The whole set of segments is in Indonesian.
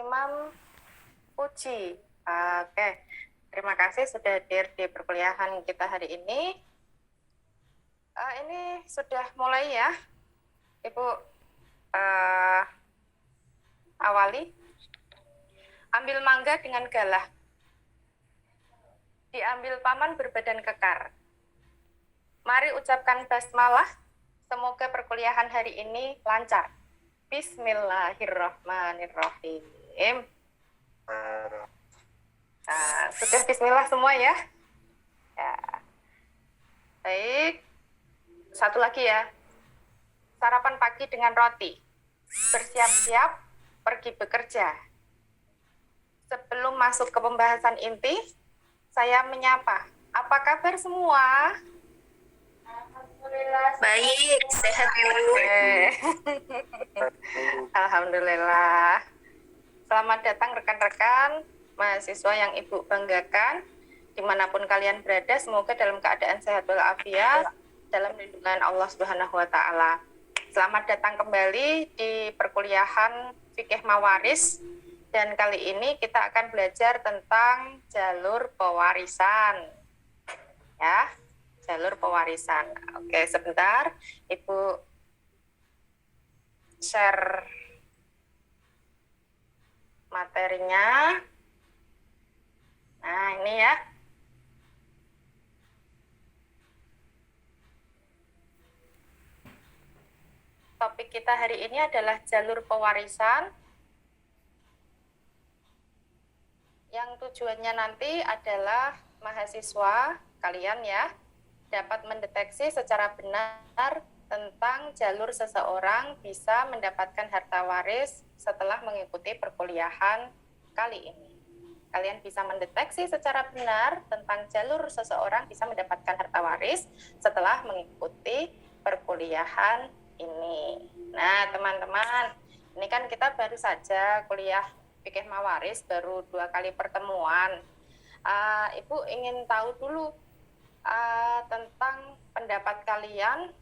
Imam Puji. Oke, terima kasih sudah hadir di perkuliahan kita hari ini. Ini sudah mulai ya, Ibu. Awali. Ambil mangga dengan galah. Diambil paman berbadan kekar. Mari ucapkan basmalah. Semoga perkuliahan hari ini lancar. Bismillahirrahmanirrahim. Sudah bismillah semua ya? Ya. Baik. Satu lagi ya. Sarapan pagi dengan roti. Bersiap-siap pergi bekerja. Sebelum masuk ke pembahasan inti, saya menyapa. Apa kabar semua? Baik, sehat Bu. Alhamdulillah. Selamat datang rekan-rekan mahasiswa yang Ibu banggakan. Dimanapun kalian berada, semoga dalam keadaan sehat walafiat, dalam lindungan Allah Subhanahu wa Ta'ala. Selamat datang kembali di perkuliahan Fikih Mawaris. Dan kali ini kita akan belajar tentang jalur pewarisan. Ya. Jalur pewarisan. Oke, sebentar. Ibu share materinya. Nah, ini ya. Topik kita hari ini adalah jalur pewarisan. Yang tujuannya nanti adalah mahasiswa kalian ya, dapat mendeteksi secara benar tentang jalur seseorang bisa mendapatkan harta waris setelah mengikuti perkuliahan kali ini. Kalian bisa mendeteksi secara benar tentang jalur seseorang bisa mendapatkan harta waris setelah mengikuti perkuliahan ini. Nah, teman-teman, ini kan kita baru saja kuliah Fikih Mawaris, baru 2 kali pertemuan. Ibu ingin tahu dulu tentang pendapat kalian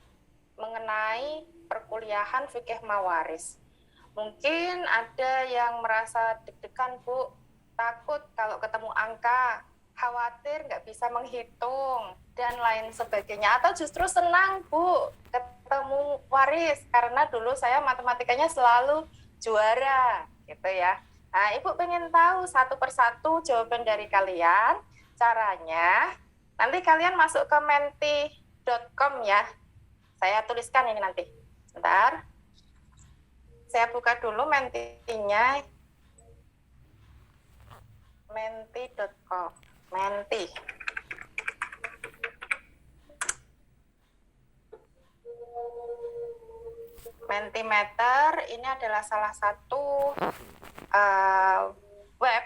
mengenai perkuliahan Fikih Mawaris. Mungkin ada yang merasa deg-degan, Bu, takut kalau ketemu angka, khawatir nggak bisa menghitung, dan lain sebagainya. Atau justru senang, Bu, ketemu waris, karena dulu saya matematikanya selalu juara, gitu ya. Nah, Ibu pengen tahu satu persatu jawaban dari kalian. Caranya, nanti kalian masuk ke menti.com ya. Saya tuliskan ini nanti. Sebentar. Saya buka dulu mentinya. Menti.com. Menti. Mentimeter ini adalah salah satu web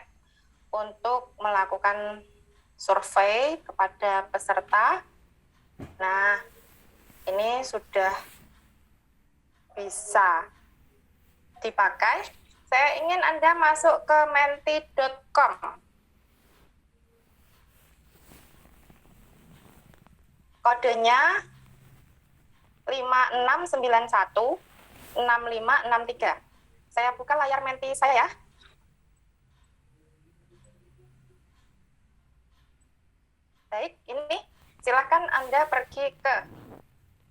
untuk melakukan survei kepada peserta. Nah, ini sudah bisa dipakai. Saya ingin Anda masuk ke menti.com. Kodenya 5691 6563. Saya buka layar menti saya ya. Baik, ini silakan Anda pergi ke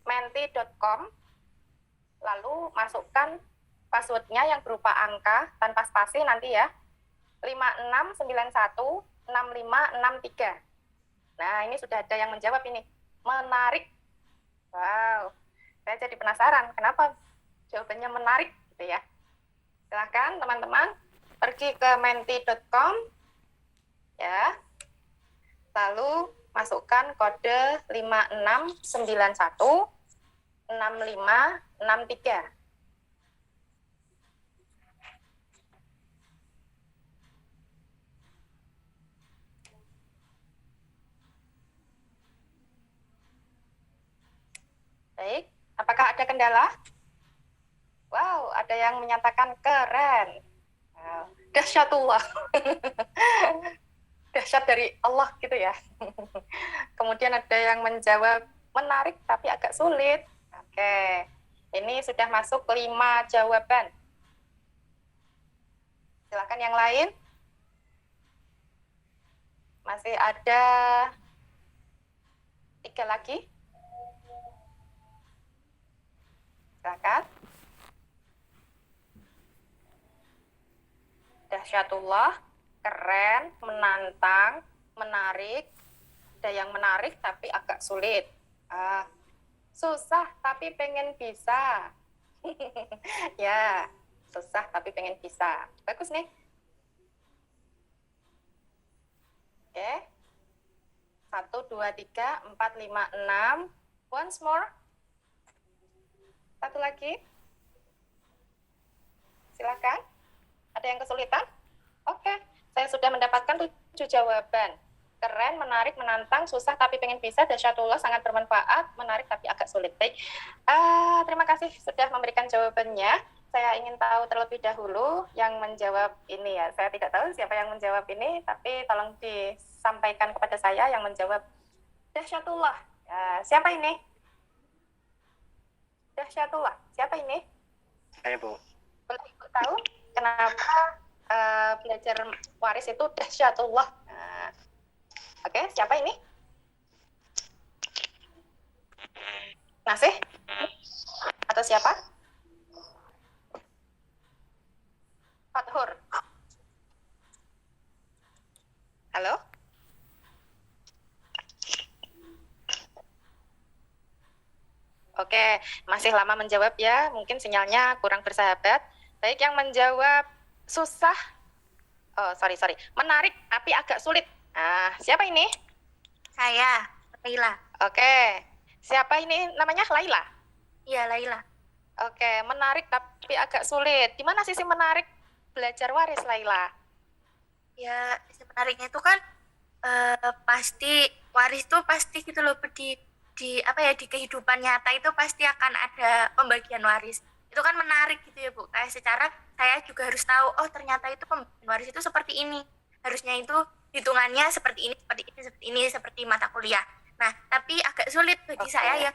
menti.com, lalu masukkan passwordnya yang berupa angka tanpa spasi nanti ya, 5691 6563. Nah, ini sudah ada yang menjawab ini. Menarik. Wow, saya jadi penasaran kenapa jawabannya menarik gitu ya. Silakan teman-teman pergi ke menti.com ya. Lalu masukkan kode 5691 6563. Baik, apakah ada kendala? Wow, ada yang menyatakan keren. Wow, dahsyatullah. Dahsyat dari Allah gitu ya. Kemudian ada yang menjawab menarik tapi agak sulit. Oke, ini sudah masuk 5 jawaban. Silakan yang lain. Masih ada 3 lagi. Silakan. Dahsyatullah, keren, menantang, menarik. Ada yang menarik tapi agak sulit. Susah tapi pengen bisa. Ya, susah tapi pengen bisa. Bagus nih. Oke. 1, 2, 3, 4, 5, 6. Once more. Satu lagi. Silakan. Ada yang kesulitan? Oke. Saya sudah mendapatkan 7 jawaban. Keren, menarik, menantang, susah tapi pengen bisa, dahsyatullah, sangat bermanfaat, menarik tapi agak sulit. Baik. Terima kasih sudah memberikan jawabannya. Saya ingin tahu terlebih dahulu yang menjawab ini ya. Saya tidak tahu siapa yang menjawab ini, tapi tolong disampaikan kepada saya yang menjawab dahsyatullah. Siapa ini? Dahsyatullah. Siapa ini? Saya, Bu. Boleh Ibu tahu kenapa belajar waris itu dahsyatullah? Oke, siapa ini? Nasih? Atau siapa? Fathur. Halo? Oke, masih lama menjawab ya. Mungkin sinyalnya kurang bersahabat. Baik, yang menjawab susah. Oh, sorry. Menarik tapi agak sulit. Siapa ini? Saya, Laila. Oke. Siapa ini namanya? Laila? Iya, Laila. Oke, menarik tapi agak sulit. Di mana sisi menarik belajar waris, Laila? Ya, menariknya itu kan pasti waris itu pasti gitu loh di apa ya, di kehidupan nyata itu pasti akan ada pembagian waris. Itu kan menarik gitu ya, Bu. Kayak secara saya juga harus tahu, oh ternyata itu pembagian waris itu seperti ini. Harusnya itu hitungannya seperti ini, seperti mata kuliah. Nah, tapi agak sulit bagi saya yang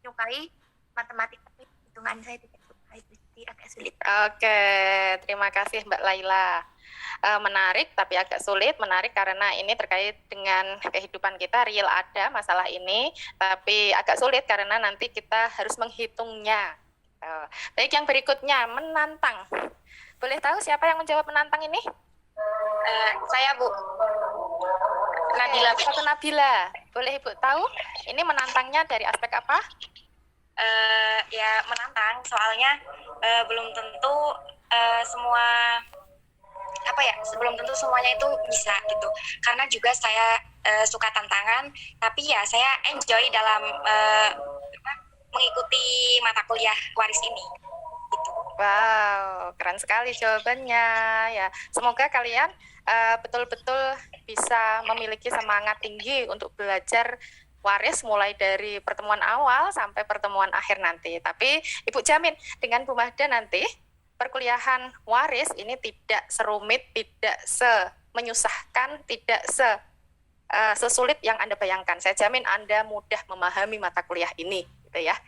menyukai matematika, hitungan saya tidak suka, jadi agak sulit. Oke, terima kasih Mbak Laila. Menarik tapi agak sulit. Menarik karena ini terkait dengan kehidupan kita, real ada masalah ini, tapi agak sulit karena nanti kita harus menghitungnya. Baik, yang berikutnya, menantang. Boleh tahu siapa yang menjawab menantang ini? Saya, Bu. Nabila. Satu Nabila. Boleh Ibu tahu ini menantangnya dari aspek apa? Ya menantang, soalnya belum tentu semua belum tentu semuanya itu bisa gitu. Karena juga saya suka tantangan, tapi ya saya enjoy dalam mengikuti mata kuliah waris ini. Gitu. Wow, keren sekali jawabannya ya. Semoga kalian betul-betul bisa memiliki semangat tinggi untuk belajar waris mulai dari pertemuan awal sampai pertemuan akhir nanti. Tapi Ibu jamin dengan Bu Mahda nanti perkuliahan waris ini tidak serumit, tidak menyusahkan, tidak sesulit yang Anda bayangkan. Saya jamin Anda mudah memahami mata kuliah ini, gitu ya.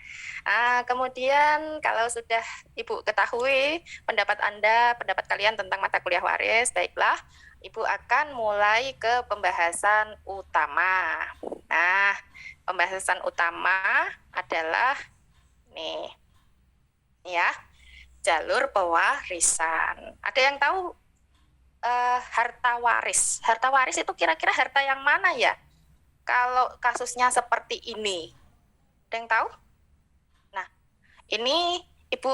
Kemudian kalau sudah Ibu ketahui pendapat Anda, pendapat kalian tentang mata kuliah waris, baiklah, Ibu akan mulai ke pembahasan utama. Nah, pembahasan utama adalah nih, ya, jalur pewarisan. Ada yang tahu harta waris? Harta waris itu kira-kira harta yang mana ya? Kalau kasusnya seperti ini, ada yang tahu? Nah, ini Ibu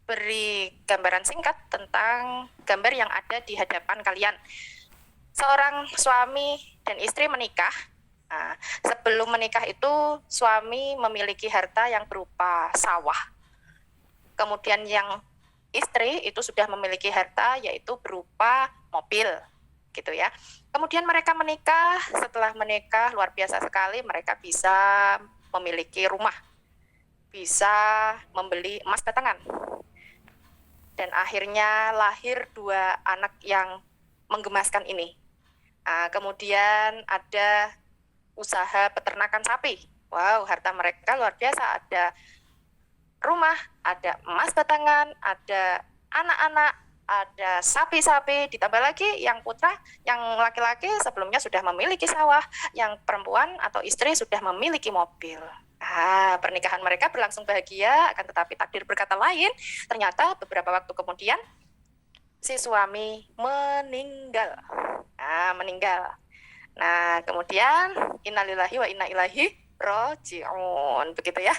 beri gambaran singkat tentang gambar yang ada di hadapan kalian. Seorang suami dan istri menikah. Nah, sebelum menikah itu suami memiliki harta yang berupa sawah. Kemudian yang istri itu sudah memiliki harta yaitu berupa mobil, gitu ya. Kemudian mereka menikah, setelah menikah luar biasa sekali, mereka bisa memiliki rumah, bisa membeli emas batangan. Dan akhirnya lahir 2 anak yang menggemaskan ini. Kemudian ada usaha peternakan sapi. Wow, harta mereka luar biasa. Ada rumah, ada emas batangan, ada anak-anak, ada sapi-sapi, ditambah lagi yang putra, yang laki-laki sebelumnya sudah memiliki sawah, yang perempuan atau istri sudah memiliki mobil. Pernikahan mereka berlangsung bahagia, akan tetapi takdir berkata lain. Ternyata beberapa waktu kemudian si suami meninggal. Meninggal. Nah, kemudian innalillahi wa inna ilaihi raji'un. Begitu ya.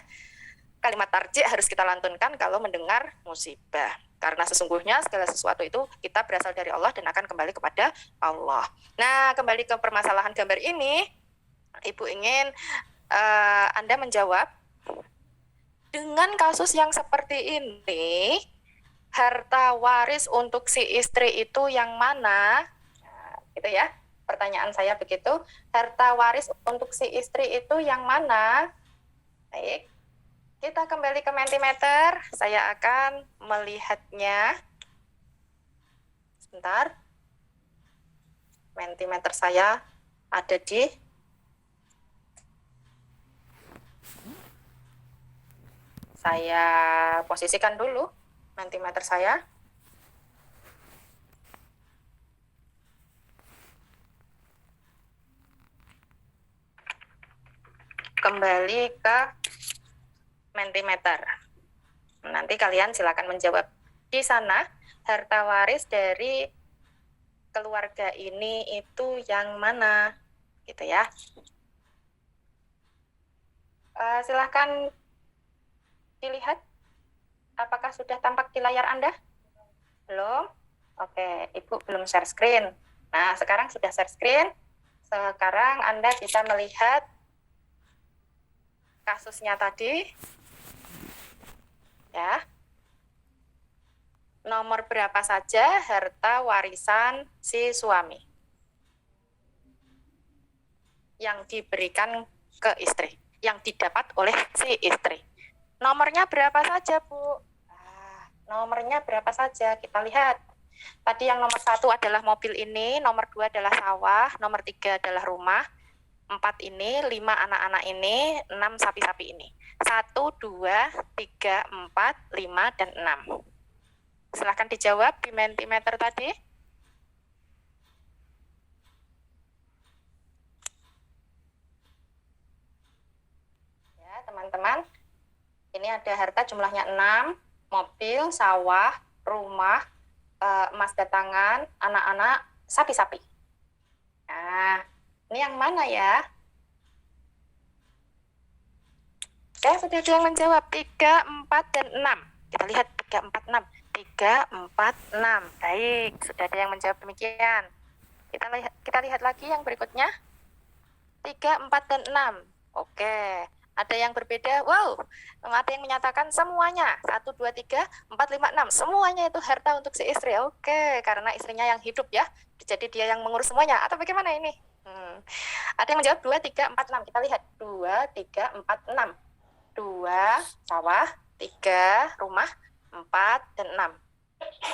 Kalimat tarjih harus kita lantunkan kalau mendengar musibah. Karena sesungguhnya segala sesuatu itu kita berasal dari Allah dan akan kembali kepada Allah. Nah, kembali ke permasalahan gambar ini, Ibu ingin Anda menjawab, dengan kasus yang seperti ini, harta waris untuk si istri itu yang mana? Nah, gitu ya. Pertanyaan saya begitu, harta waris untuk si istri itu yang mana? Baik. Kita kembali ke Mentimeter. Saya akan melihatnya. Sebentar. Mentimeter saya ada di saya posisikan dulu Mentimeter saya. Kembali ke Mentimeter. Nanti kalian silakan menjawab. Di sana harta waris dari keluarga ini itu yang mana? Gitu ya. Silakan dilihat. Apakah sudah tampak di layar Anda? Belum? Oke, Ibu belum share screen. Nah, sekarang sudah share screen. Sekarang Anda bisa melihat kasusnya tadi. Ya. Nomor berapa saja harta warisan si suami yang diberikan ke istri, yang didapat oleh si istri. Nomornya berapa saja, Bu? Nomornya berapa saja? Kita lihat. Tadi yang nomor 1 adalah mobil ini, nomor 2 adalah sawah, nomor 3 adalah rumah, 4 ini, 5 anak-anak ini, 6 sapi-sapi ini. 1, 2, 3, 4, 5, dan 6. Silahkan dijawab di Mentimeter tadi. Ya, teman-teman. Ini ada harta jumlahnya 6, mobil, sawah, rumah, emas batangan, anak-anak, sapi-sapi. Nah, ini yang mana ya? Oke, sudah ada yang menjawab 3, 4, dan 6. Kita lihat 3, 4, 6. 3, 4, 6. Baik, sudah ada yang menjawab demikian. Kita lihat lagi yang berikutnya. 3, 4, dan 6. Oke, ada yang berbeda. Wow, ada yang menyatakan semuanya. 1, 2, 3, 4, 5, 6. Semuanya itu harta untuk si istri. Oke, karena istrinya yang hidup ya. Jadi dia yang mengurus semuanya. Atau bagaimana ini? Ada yang menjawab 2, 3, 4, 6. Kita lihat. 2, 3, 4, 6. 2 sawah, 3 rumah, 4 dan 6.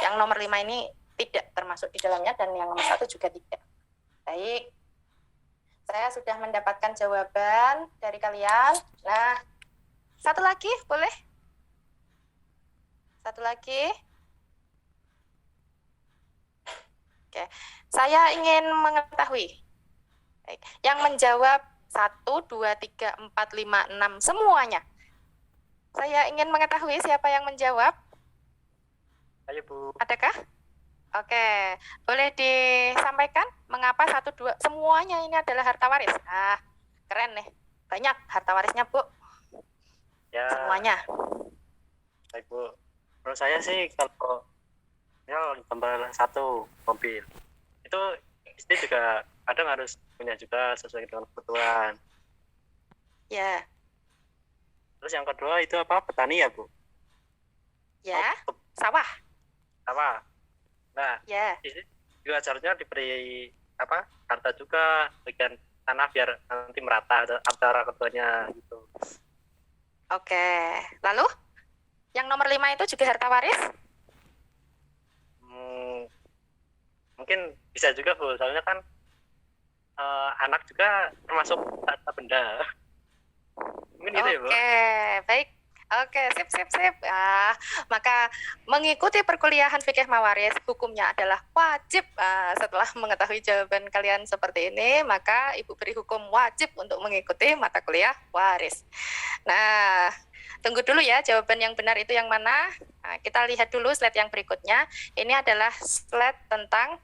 Yang nomor 5 ini tidak termasuk di dalamnya dan yang nomor 1 juga tidak. Baik. Saya sudah mendapatkan jawaban dari kalian. Nah, satu lagi boleh? Satu lagi. Oke. Saya ingin mengetahui. Baik. Yang menjawab 1, 2, 3, 4, 5, 6 semuanya. Saya ingin mengetahui siapa yang menjawab. Ayo, Bu. Adakah? Oke, boleh disampaikan mengapa 1, 2 semuanya ini adalah harta waris? Keren nih. Banyak harta warisnya, Bu. Ya. Semuanya. Baik, Bu. Menurut saya sih kalau misal gambar 1 mobil itu istri juga kadang harus punya juga sesuai dengan kebutuhan. Ya. Terus yang kedua itu apa? Petani ya, Bu? Ya. Sawah. Apa? Nah, Ya. istri juga seharusnya diberi apa? Harta juga bagian tanah biar nanti merata antara keduanya gitu. Oke. Lalu yang nomor 5 itu juga harta waris? Mungkin bisa juga, Bu. Soalnya kan anak juga termasuk harta benda. Mungkin gitu ya, Bu. Oke, baik. Oke, sip, sip, sip. Maka mengikuti perkuliahan fikih mawaris hukumnya adalah wajib. Setelah mengetahui jawaban kalian seperti ini, maka Ibu beri hukum wajib untuk mengikuti mata kuliah waris. Nah, tunggu dulu ya jawaban yang benar itu yang mana. Nah, kita lihat dulu slide yang berikutnya. Ini adalah slide tentang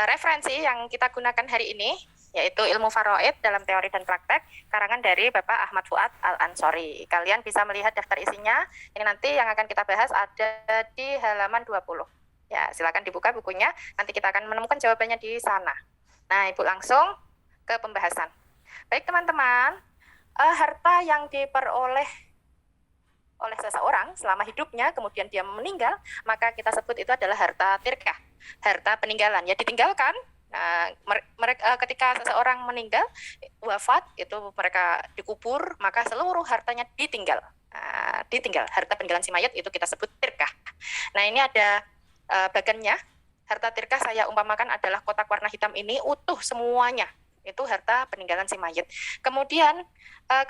referensi yang kita gunakan hari ini, yaitu ilmu faraid dalam teori dan praktek, karangan dari Bapak Ahmad Fuad Al-Ansori. Kalian bisa melihat daftar isinya, ini nanti yang akan kita bahas ada di halaman 20. Ya, silakan dibuka bukunya, nanti kita akan menemukan jawabannya di sana. Nah, Ibu langsung ke pembahasan. Baik teman-teman, harta yang diperoleh oleh seseorang selama hidupnya, kemudian dia meninggal, maka kita sebut itu adalah harta tirkah, harta peninggalan. Ya ditinggalkan. Nah, mereka ketika seseorang meninggal, wafat, itu mereka dikubur, maka seluruh hartanya ditinggal. Ditinggal. Harta peninggalan si mayat itu kita sebut tirkah. Nah, ini ada bagannya. Harta tirkah saya umpamakan adalah kotak warna hitam ini utuh semuanya. Itu harta peninggalan si mayat. Kemudian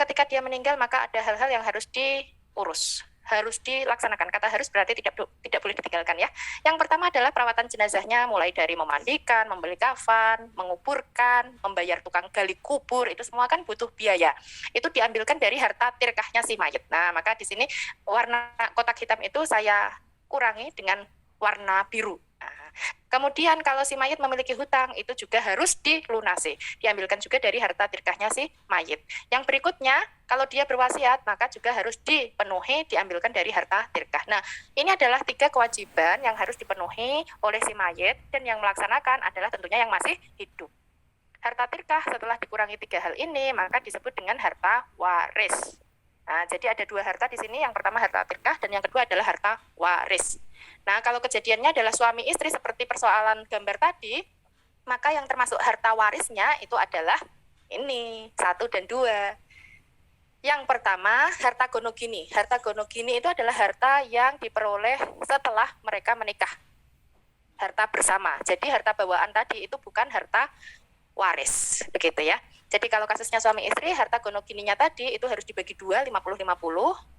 ketika dia meninggal, maka ada hal-hal yang harus diurus, harus dilaksanakan. Kata harus berarti tidak boleh ditinggalkan ya. Yang pertama adalah perawatan jenazahnya, mulai dari memandikan, membeli kafan, menguburkan, membayar tukang gali kubur, itu semua kan butuh biaya. Itu diambilkan dari harta tirkahnya si mayat. Nah, maka di sini warna kotak hitam itu saya kurangi dengan warna biru. Kemudian kalau si mayit memiliki hutang, itu juga harus dilunasi. Diambilkan juga dari harta tirkahnya si mayit. Yang berikutnya, kalau dia berwasiat, maka juga harus dipenuhi, diambilkan dari harta tirkah. Nah, ini adalah 3 kewajiban yang harus dipenuhi oleh si mayit, dan yang melaksanakan adalah tentunya yang masih hidup. Harta tirkah setelah dikurangi 3 hal ini, maka disebut dengan harta waris. Nah, jadi ada 2 harta di sini. Yang pertama harta tirkah, dan yang kedua adalah harta waris. Nah, kalau kejadiannya adalah suami istri seperti persoalan gambar tadi, maka yang termasuk harta warisnya itu adalah ini, 1 dan 2. Yang pertama, harta gonogini. Harta gonogini itu adalah harta yang diperoleh setelah mereka menikah. Harta bersama. Jadi harta bawaan tadi itu bukan harta waris, begitu ya. Jadi kalau kasusnya suami istri, harta gonogininya tadi itu harus dibagi 2, 50-50.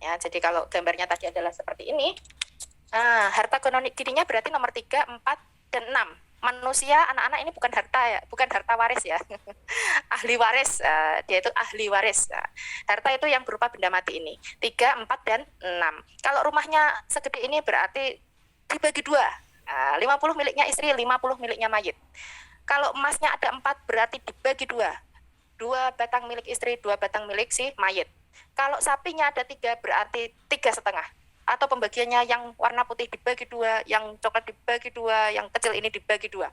Ya, jadi kalau gambarnya tadi adalah seperti ini. Nah, harta gonogininya berarti nomor 3, 4, dan 6. Manusia, anak-anak ini bukan harta ya, bukan harta waris ya. Ahli waris, dia itu ahli waris. Harta itu yang berupa benda mati ini. 3, 4, dan 6. Kalau rumahnya segede ini berarti dibagi 2. 50 miliknya istri, 50 miliknya mayit. Kalau emasnya ada 4 berarti dibagi 2. 2 batang milik istri, 2 batang milik si mayit. Kalau sapinya ada 3 berarti 3,5. Atau pembagiannya yang warna putih dibagi 2, yang coklat dibagi 2, yang kecil ini dibagi 2.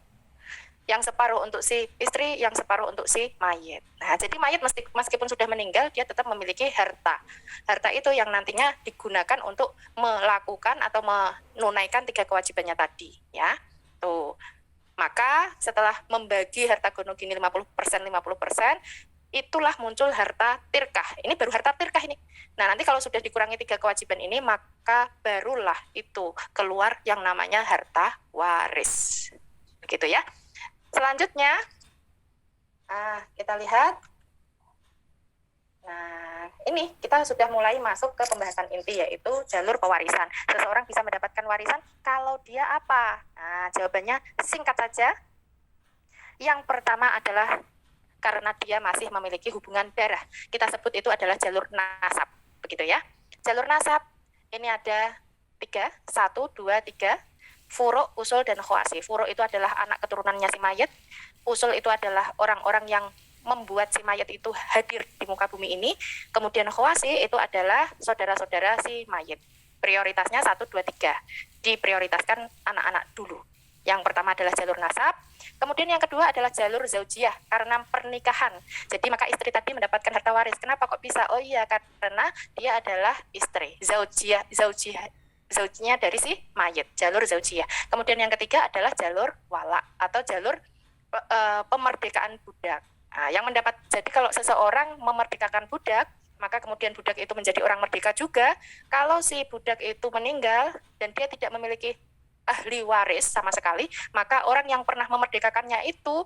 Yang separuh untuk si istri, yang separuh untuk si mayit. Nah, jadi mayit meskipun sudah meninggal, dia tetap memiliki harta. Harta itu yang nantinya digunakan untuk melakukan atau menunaikan 3 kewajibannya tadi, ya. Tuh. Maka setelah membagi harta gonogini 50%, 50%, itulah muncul harta tirkah. Ini baru harta tirkah ini. Nah, nanti kalau sudah dikurangi 3 kewajiban ini, maka barulah itu keluar yang namanya harta waris. Begitu ya. Selanjutnya, kita lihat. Nah, ini kita sudah mulai masuk ke pembahasan inti, yaitu jalur pewarisan. Seseorang bisa mendapatkan warisan kalau dia apa? Nah, jawabannya singkat saja. Yang pertama adalah karena dia masih memiliki hubungan darah. Kita sebut itu adalah jalur nasab. Begitu ya. Jalur nasab, ini ada 3. 1, 2, 3. Furu, usul, dan khawasi. Furu itu adalah anak keturunannya si mayat. Usul itu adalah orang-orang yang membuat si mayat itu hadir di muka bumi ini. Kemudian khawasi itu adalah saudara-saudara si mayat. Prioritasnya 1, 2, 3. Diprioritaskan anak-anak dulu. Yang pertama adalah jalur nasab, kemudian yang kedua adalah jalur zaujiyah, karena pernikahan. Jadi maka istri tadi mendapatkan harta waris. Kenapa kok bisa? Oh iya, karena dia adalah istri. Zaujiyah dari si mayit, jalur zaujiyah. Kemudian yang ketiga adalah jalur wala atau jalur pemerdekaan budak. Nah, yang mendapat, jadi kalau seseorang memerdekakan budak, maka kemudian budak itu menjadi orang merdeka juga. Kalau si budak itu meninggal dan dia tidak memiliki ahli waris sama sekali, maka orang yang pernah memerdekakannya itu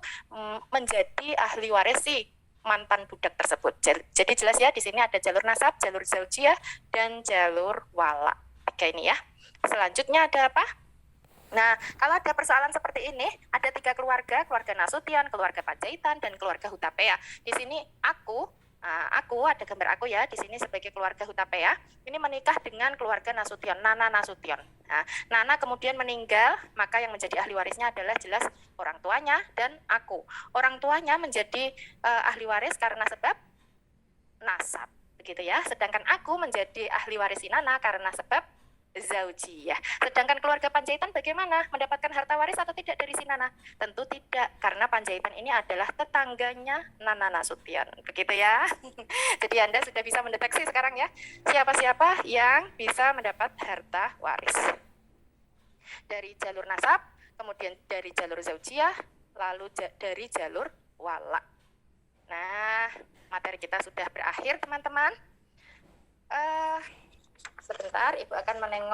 menjadi ahli waris si mantan budak tersebut. Jadi jelas ya, di sini ada jalur nasab, jalur zaujiyah, dan jalur wala. Oke, ini ya. Selanjutnya ada apa? Nah, kalau ada persoalan seperti ini, ada 3 keluarga, keluarga Nasution, keluarga Panjaitan, dan keluarga Hutapea. Di sini aku ada gambar aku ya, di sini sebagai keluarga Hutapea, ini menikah dengan keluarga Nasution, Nana Nasution. Nah, Nana kemudian meninggal, maka yang menjadi ahli warisnya adalah jelas orang tuanya dan aku. Orang tuanya menjadi ahli waris karena sebab nasab, begitu ya. Sedangkan aku menjadi ahli waris Nana karena sebab zaujiyah. Sedangkan keluarga Panjaitan bagaimana? Mendapatkan harta waris atau tidak dari si Nana? Tentu tidak, karena Panjaitan ini adalah tetangganya Nana Nasution. Begitu ya. Jadi Anda sudah bisa mendeteksi sekarang ya, siapa-siapa yang bisa mendapat harta waris. Dari jalur nasab, kemudian dari jalur zaujiyah, lalu dari jalur wala. Nah, materi kita sudah berakhir teman-teman. Sebentar, Ibu akan menengok